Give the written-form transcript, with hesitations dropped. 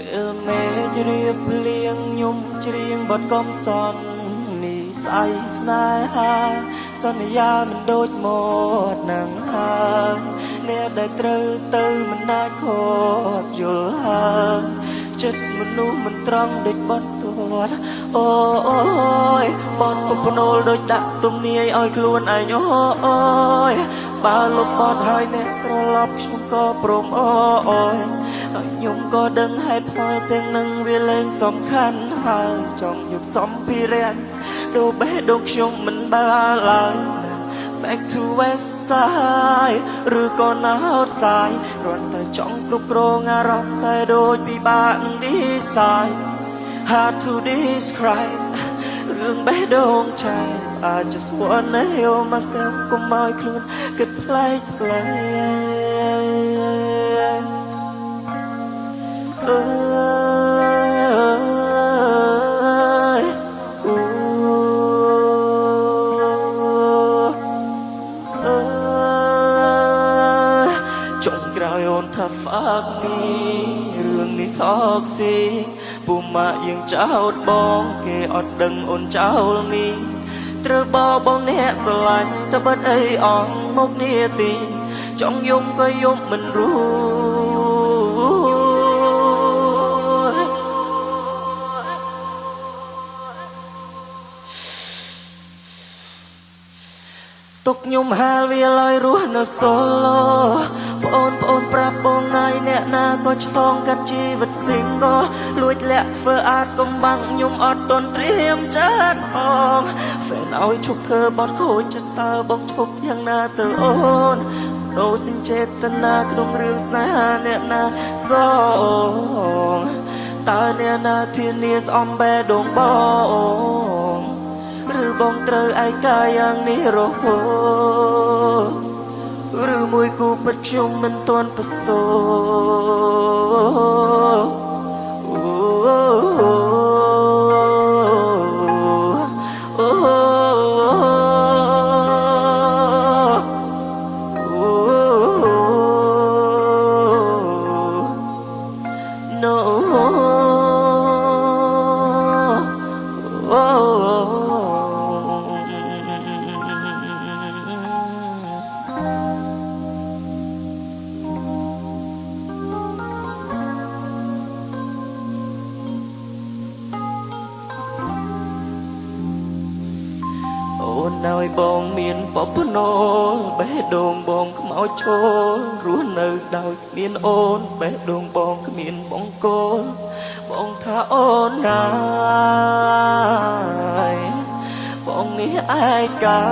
ពេលមេជ្រាបលៀងញុំច្រៀងបទកំសត់នេះស្អីស្នេហាសន្យាមិនដូចមកនឹងហើយអ្នកដែលត្រូវទៅមិនណាខកយល់ហើយចិត្តមនុស្សមិនត្រង់ដូចបន់ទាត់អូយបន់ពពណូលដូចដាក់ទំនាយឲ្យខ្លួនឯងអូយបើលុបបត់ហើយអ្នកត្រឡប់ខ្ញុំក៏ព្រមអូយហើយខ្ញុំក៏ដឹងហេតុផលទាំងនឹងវាលែងសំខាន់ហើយចង់យកសំភារៈដូបេះដូងខ្ញុំមិនបើឡើយ Back to West Side ឬក៏នៅ Outside គ្រាន់តែចង់គ្រប់គ្រងអារម្មណ៍តែដូចពិបាកនឹង decide Hard to describe រឿងបេះដូងឆាយ I just wanna heal myself កុំឲ្យខ្លួនគិតប្លែកប្លែកចុងក្រោយអូនថា fuck me រឿងនេះថកស៊ីពូម៉ាក់យើងចោតបងគេអត់ដឹងអូនចោលមីត្រូវបងអ្នកស្រឡាញ់តែបិទអីអងមកនាទីចង់យំក៏យំមិនរួចទុកខ្ញុំហាលវាឲ្យរស់នៅសូឡូប្អូនប្រាប់បងថ្ងៃអ្នកណាក៏ឆ្លងកាត់ជីវិត single លួចលាក់ធ្វើអាចកំបាំងខ្ញុំអត់ទាន់ត្រៀមចិត្តអង Fan ឲ្យឈប់ធ្វើបត់ខូចចិត្តតើបងឈប់យ៉ាងណាទៅអូនដូរសិនចេតនាក្នុងរឿងស្នេហាអ្នកណាសងតើអ្នកណាធានាស្អំបេះដូងបងឬបងត្រូវឯកាយ៉ាងនេះរហូតឬមួយគូពិតខ្ញុំមិនទាន់ប្រសូអូនឲ្យបងមានបបណូលបេះដូងបងខ្មោចឈោលរស់នៅដោយគ្មានអូនបេះដូងបងគ្មានបង្គោលបងថាអូនណាយបងនេះឯកា